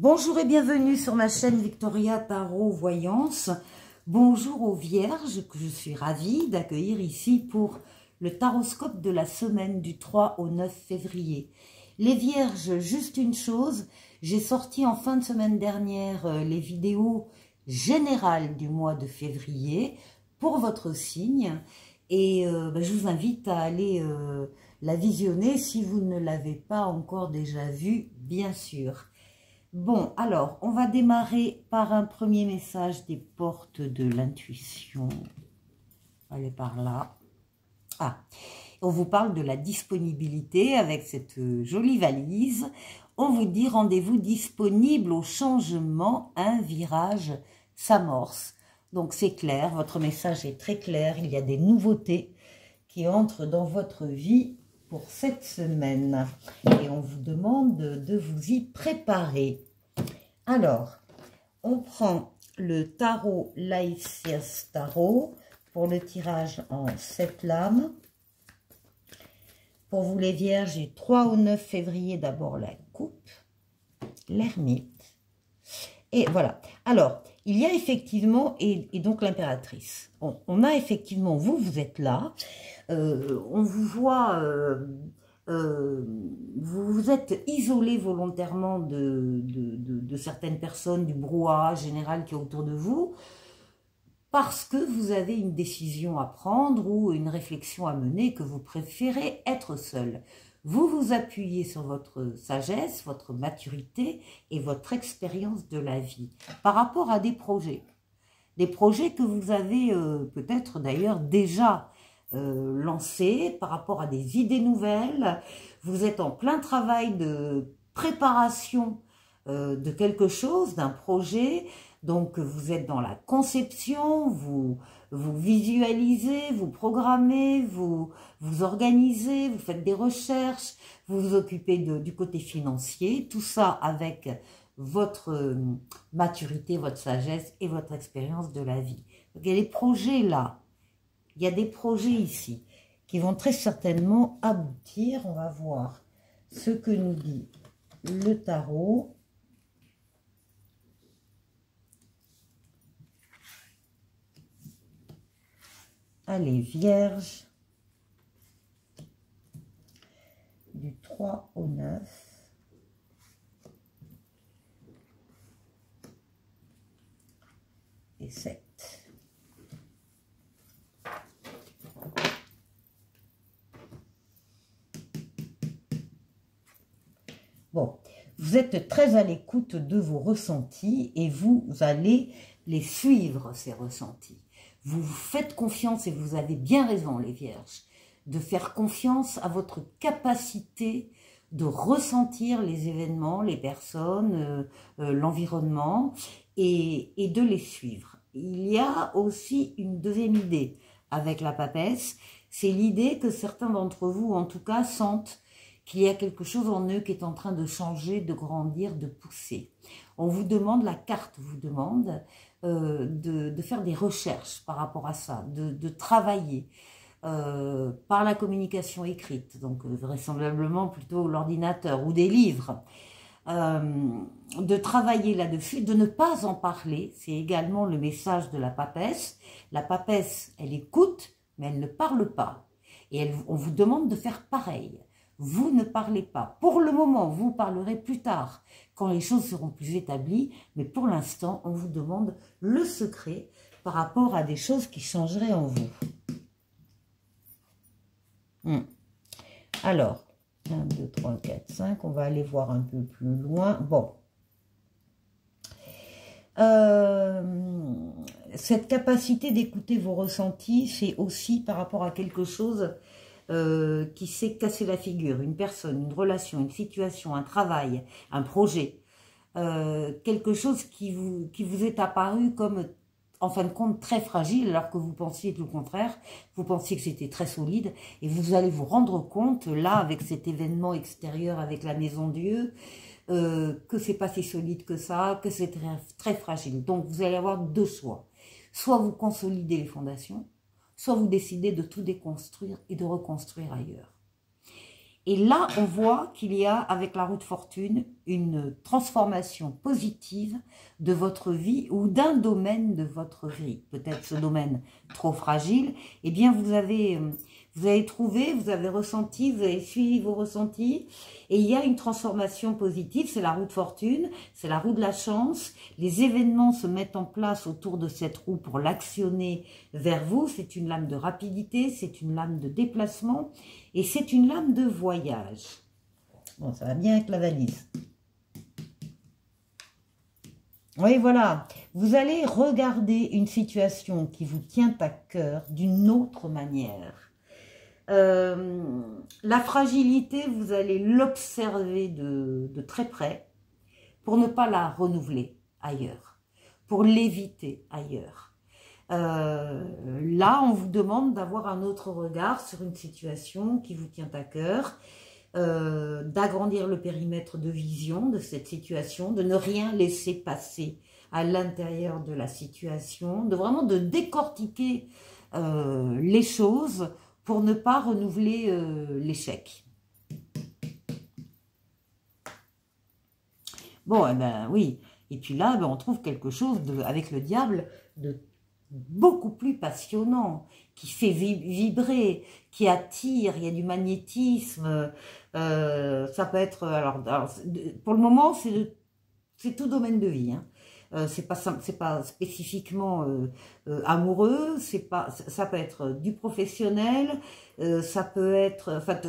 Bonjour et bienvenue sur ma chaîne Victoria Tarot Voyance. Bonjour aux Vierges que je suis ravie d'accueillir ici pour le taroscope de la semaine du 3 au 9 février. Les Vierges, juste une chose, j'ai sorti en fin de semaine dernière les vidéos générales du mois de février pour votre signe et je vous invite à aller la visionner si vous ne l'avez pas encore déjà vue, bien sûr. Bon, alors, on va démarrer par un premier message des portes de l'intuition. Allez par là. Ah, on vous parle de la disponibilité avec cette jolie valise. On vous dit rendez-vous disponible au changement, un virage s'amorce. Donc c'est clair, votre message est très clair, il y a des nouveautés qui entrent dans votre vie pour cette semaine. Et on vous demande de vous y préparer. Alors, on prend le tarot Laïcias Tarot pour le tirage en 7 lames. Pour vous les Vierges, j'ai 3 au 9 février, d'abord la coupe, l'ermite. Et voilà. Alors, il y a effectivement, et donc l'impératrice. On a effectivement, vous êtes là. On vous voit, vous vous êtes isolé volontairement de certaines personnes, du brouhaha général qui est autour de vous, parce que vous avez une décision à prendre ou une réflexion à mener, que vous préférez être seul. Vous vous appuyez sur votre sagesse, votre maturité et votre expérience de la vie par rapport à des projets. Des projets que vous avez peut-être d'ailleurs déjà lancés par rapport à des idées nouvelles. Vous êtes en plein travail de préparation de quelque chose, d'un projet. Donc vous êtes dans la conception, vous visualisez, vous programmez, vous organisez, vous faites des recherches, vous vous occupez du côté financier, tout ça avec votre maturité, votre sagesse et votre expérience de la vie. Donc il y a des projets là, il y a des projets ici qui vont très certainement aboutir. On va voir ce que nous dit le tarot. Allez, Vierge, du 3 au 9. Et 7. Bon, vous êtes très à l'écoute de vos ressentis et vous allez les suivre, ces ressentis. Vous vous faites confiance et vous avez bien raison, les Vierges, de faire confiance à votre capacité de ressentir les événements, les personnes, l'environnement et de les suivre. Il y a aussi une deuxième idée avec la papesse, c'est l'idée que certains d'entre vous, en tout cas, sentent qu'il y a quelque chose en eux qui est en train de changer, de grandir, de pousser. On vous demande, la carte vous demande de faire des recherches par rapport à ça, de travailler par la communication écrite, donc vraisemblablement plutôt l'ordinateur ou des livres, de travailler là-dessus, de ne pas en parler. C'est également le message de la papesse. La papesse, elle écoute, mais elle ne parle pas. Et on vous demande de faire pareil. Vous ne parlez pas. Pour le moment, vous parlerez plus tard, quand les choses seront plus établies. Mais pour l'instant, on vous demande le secret par rapport à des choses qui changeraient en vous. Alors, 1, 2, 3, 4, 5. On va aller voir un peu plus loin. Bon. Cette capacité d'écouter vos ressentis, c'est aussi par rapport à quelque chose qui s'est cassé la figure, une personne, une relation, une situation, un travail, un projet, quelque chose qui vous est apparu comme, en fin de compte, très fragile, alors que vous pensiez tout le contraire, vous pensiez que c'était très solide, et vous allez vous rendre compte, là, avec cet événement extérieur, avec la Maison Dieu, que c'est pas si solide que ça, que c'est très, très fragile. Donc, vous allez avoir deux choix. Soit vous consolidez les fondations, soit vous décidez de tout déconstruire et de reconstruire ailleurs. Et là, on voit qu'il y a, avec la roue de fortune, une transformation positive de votre vie ou d'un domaine de votre vie. Peut-être ce domaine trop fragile. Eh bien, vous avez trouvé, vous avez ressenti, vous avez suivi vos ressentis. Et il y a une transformation positive, c'est la roue de fortune, c'est la roue de la chance. Les événements se mettent en place autour de cette roue pour l'actionner vers vous. C'est une lame de rapidité, c'est une lame de déplacement et c'est une lame de voyage. Bon, ça va bien avec la valise. Oui, voilà. Vous allez regarder une situation qui vous tient à cœur d'une autre manière. La fragilité, vous allez l'observer de très près pour ne pas la renouveler ailleurs, pour l'éviter ailleurs. Là, on vous demande d'avoir un autre regard sur une situation qui vous tient à cœur, d'agrandir le périmètre de vision de cette situation, de ne rien laisser passer à l'intérieur de la situation, de vraiment de décortiquer les choses pour ne pas renouveler l'échec. Bon, eh ben oui. Et puis là, ben, on trouve quelque chose avec le diable de beaucoup plus passionnant, qui fait vibrer, qui attire, il y a du magnétisme. Ça peut être, alors pour le moment, c'est tout domaine de vie, hein. C'est pas spécifiquement amoureux, ça peut être du professionnel, ça peut être, enfin,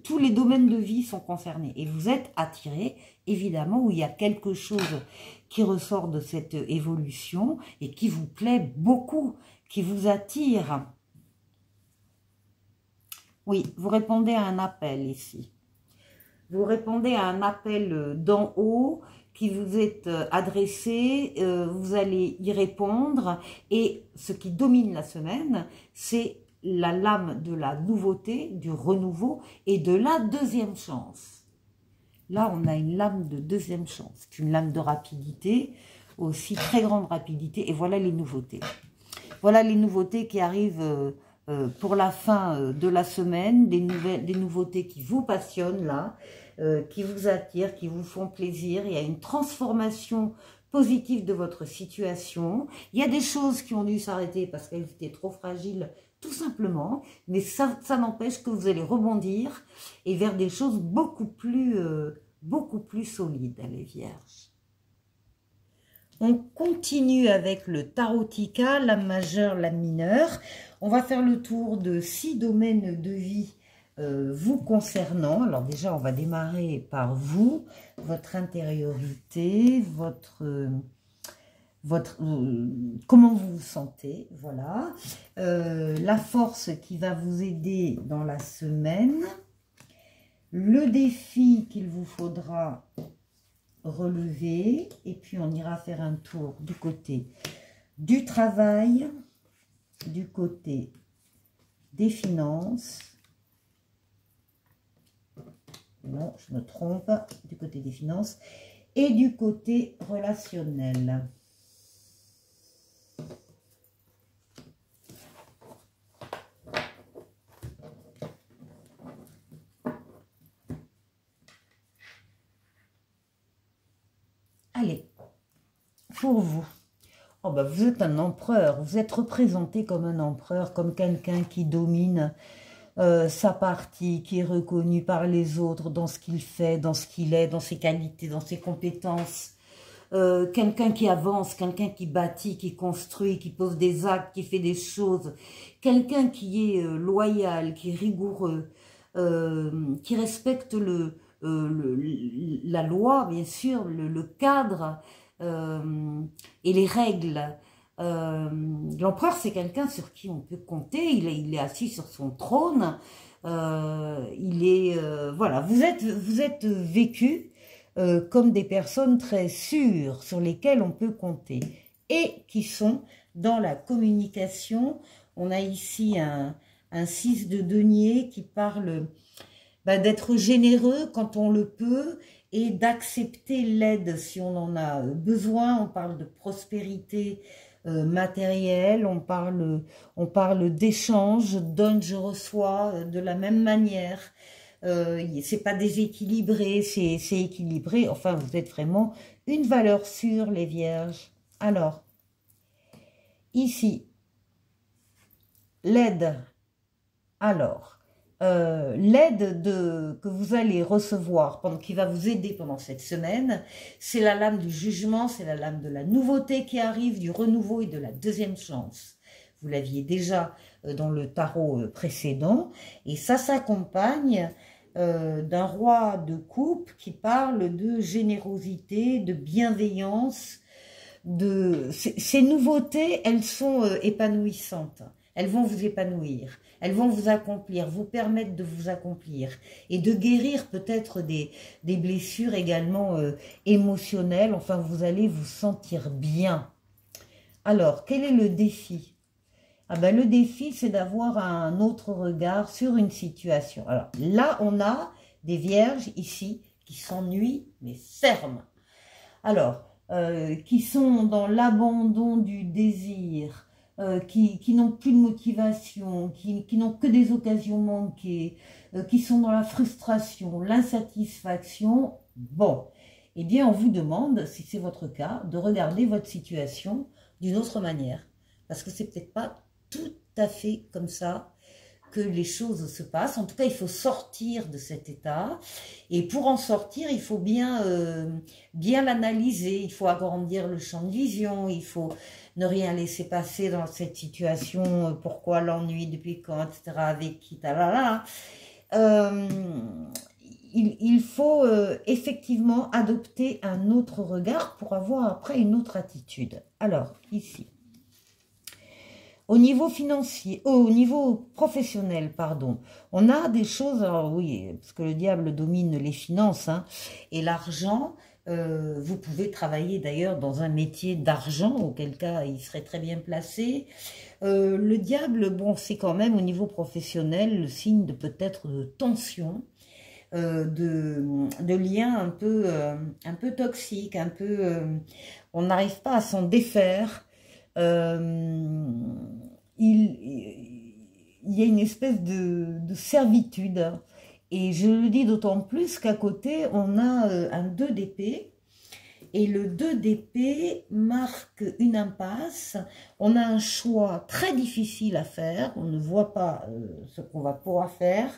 tous les domaines de vie sont concernés. Et vous êtes attiré, évidemment, où il y a quelque chose qui ressort de cette évolution et qui vous plaît beaucoup, qui vous attire. Oui, vous répondez à un appel ici. Vous répondez à un appel d'en haut qui vous est adressé, vous allez y répondre et ce qui domine la semaine, c'est la lame de la nouveauté, du renouveau et de la deuxième chance. Là, on a une lame de deuxième chance, une lame de rapidité, aussi très grande rapidité, et voilà les nouveautés. Voilà les nouveautés qui arrivent pour la fin de la semaine, des nouveautés qui vous passionnent là, qui vous attirent, qui vous font plaisir. Il y a une transformation positive de votre situation. Il y a des choses qui ont dû s'arrêter parce qu'elles étaient trop fragiles, tout simplement, mais ça n'empêche que vous allez rebondir et vers des choses beaucoup plus solides, les vierges. On continue avec le tarotica, lame majeure, lame mineure. On va faire le tour de 6 domaines de vie vous concernant. Alors déjà, on va démarrer par vous, votre intériorité, comment vous vous sentez, voilà. La force qui va vous aider dans la semaine, le défi qu'il vous faudra relever, et puis on ira faire un tour du côté du travail, du côté des finances. Non, je me trompe, du côté des finances et du côté relationnel. Allez, pour vous. Oh ben vous êtes un empereur, vous êtes représenté comme un empereur, comme quelqu'un qui domine sa partie, qui est reconnu par les autres dans ce qu'il fait, dans ce qu'il est, dans ses qualités, dans ses compétences. Quelqu'un qui avance, quelqu'un qui bâtit, qui construit, qui pose des actes, qui fait des choses. Quelqu'un qui est loyal, qui est rigoureux, qui respecte la loi, bien sûr, le cadre et les règles. L'empereur, c'est quelqu'un sur qui on peut compter. Il est assis sur son trône. Voilà, vous êtes vécu comme des personnes très sûres sur lesquelles on peut compter et qui sont dans la communication. On a ici un 6 de denier qui parle d'être généreux quand on le peut et d'accepter l'aide si on en a besoin. On parle de prospérité matérielle, on parle d'échange, donne, je reçois de la même manière. c'est pas déséquilibré, c'est équilibré. Enfin, vous êtes vraiment une valeur sûre, les vierges. Alors, ici, l'aide. Alors, l'aide que vous allez recevoir, qui va vous aider pendant cette semaine, c'est la lame du jugement, c'est la lame de la nouveauté qui arrive, du renouveau et de la deuxième chance. Vous l'aviez déjà dans le tarot précédent, et ça s'accompagne d'un roi de coupe qui parle de générosité, de bienveillance. Ces nouveautés, elles sont épanouissantes. Elles vont vous épanouir, elles vont vous accomplir, vous permettre de vous accomplir et de guérir peut-être des blessures également émotionnelles. Enfin, vous allez vous sentir bien. Alors, quel est le défi? Ah ben, le défi, c'est d'avoir un autre regard sur une situation. Alors là, on a des vierges ici qui s'ennuient, mais fermes. Alors, qui sont dans l'abandon du désir, qui n'ont plus de motivation, qui n'ont que des occasions manquées, qui sont dans la frustration, l'insatisfaction. Bon, eh bien, on vous demande, si c'est votre cas, de regarder votre situation d'une autre manière. Parce que c'est peut-être pas tout à fait comme ça que les choses se passent. En tout cas, il faut sortir de cet état. Et pour en sortir, il faut bien l'analyser. Il faut agrandir le champ de vision. Il faut ne rien laisser passer dans cette situation. Pourquoi l'ennui, depuis quand, etc. Avec qui, talala. Il faut effectivement adopter un autre regard pour avoir après une autre attitude. Alors, ici. Au niveau financier, au niveau professionnel, pardon, on a des choses, alors oui, parce que le diable domine les finances, hein, et l'argent, vous pouvez travailler d'ailleurs dans un métier d'argent, auquel cas il serait très bien placé. Le diable, bon, c'est quand même au niveau professionnel le signe de peut-être de tension, de liens un peu toxiques, un peu, on n'arrive pas à s'en défaire. Il y a une espèce de servitude, et je le dis d'autant plus qu'à côté on a un 2 d'épée, et le 2 d'épée marque une impasse. On a un choix très difficile à faire, on ne voit pas ce qu'on va pouvoir faire.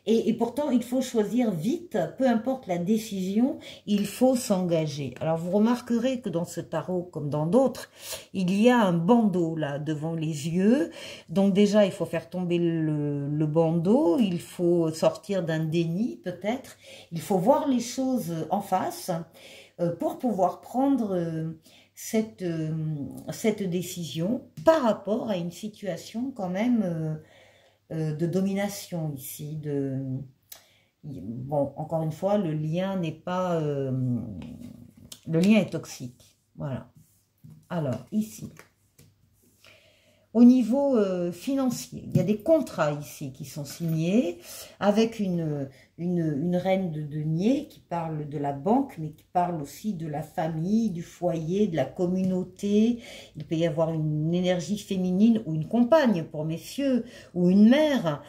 Et pourtant, il faut choisir vite, peu importe la décision, il faut s'engager. Alors, vous remarquerez que dans ce tarot, comme dans d'autres, il y a un bandeau là, devant les yeux. Donc déjà, il faut faire tomber le bandeau, il faut sortir d'un déni peut-être, il faut voir les choses en face pour pouvoir prendre cette décision par rapport à une situation quand même de domination ici, bon, encore une fois, le lien n'est pas, le lien est toxique, voilà. Alors, ici, au niveau financier, il y a des contrats ici qui sont signés avec une reine de denier qui parle de la banque, mais qui parle aussi de la famille, du foyer, de la communauté. Il peut y avoir une énergie féminine ou une compagne pour messieurs, ou une mère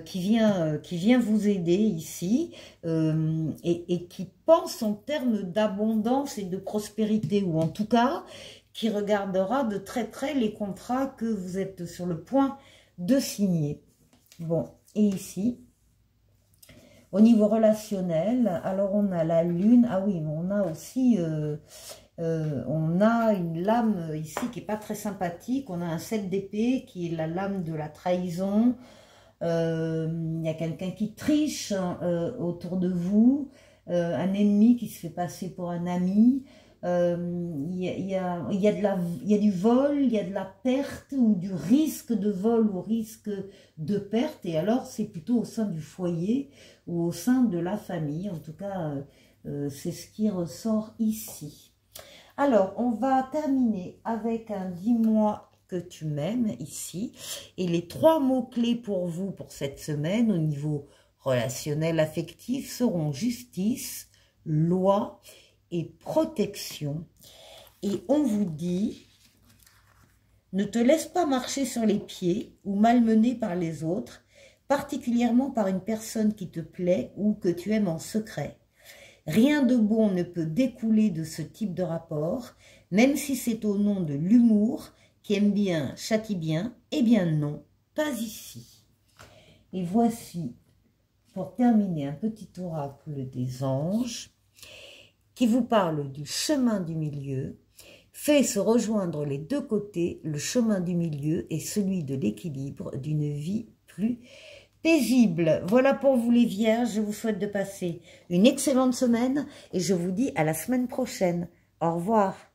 qui vient vous aider ici et qui pense en termes d'abondance et de prospérité, ou en tout cas qui regardera de très près les contrats que vous êtes sur le point de signer. Bon, et ici, au niveau relationnel, alors on a la lune, ah oui, mais on a aussi, on a une lame ici qui n'est pas très sympathique, on a un 7 d'épée qui est la lame de la trahison. Il y a quelqu'un qui triche autour de vous, un ennemi qui se fait passer pour un ami. Il y a du vol, il y a de la perte ou du risque de vol ou risque de perte, et alors c'est plutôt au sein du foyer ou au sein de la famille. En tout cas, c'est ce qui ressort ici. Alors, on va terminer avec un « dis-moi que tu m'aimes » ici, et les 3 mots-clés pour vous pour cette semaine au niveau relationnel affectif seront justice, loi et protection. Et on vous dit, ne te laisse pas marcher sur les pieds ou malmener par les autres, particulièrement par une personne qui te plaît ou que tu aimes en secret. Rien de bon ne peut découler de ce type de rapport, même si c'est au nom de l'humour, qui aime bien, châtie bien, eh bien non, pas ici. Et voici, pour terminer, un petit oracle des anges, qui vous parle du chemin du milieu, fait se rejoindre les deux côtés, le chemin du milieu et celui de l'équilibre d'une vie plus paisible. Voilà pour vous les vierges, je vous souhaite de passer une excellente semaine et je vous dis à la semaine prochaine. Au revoir.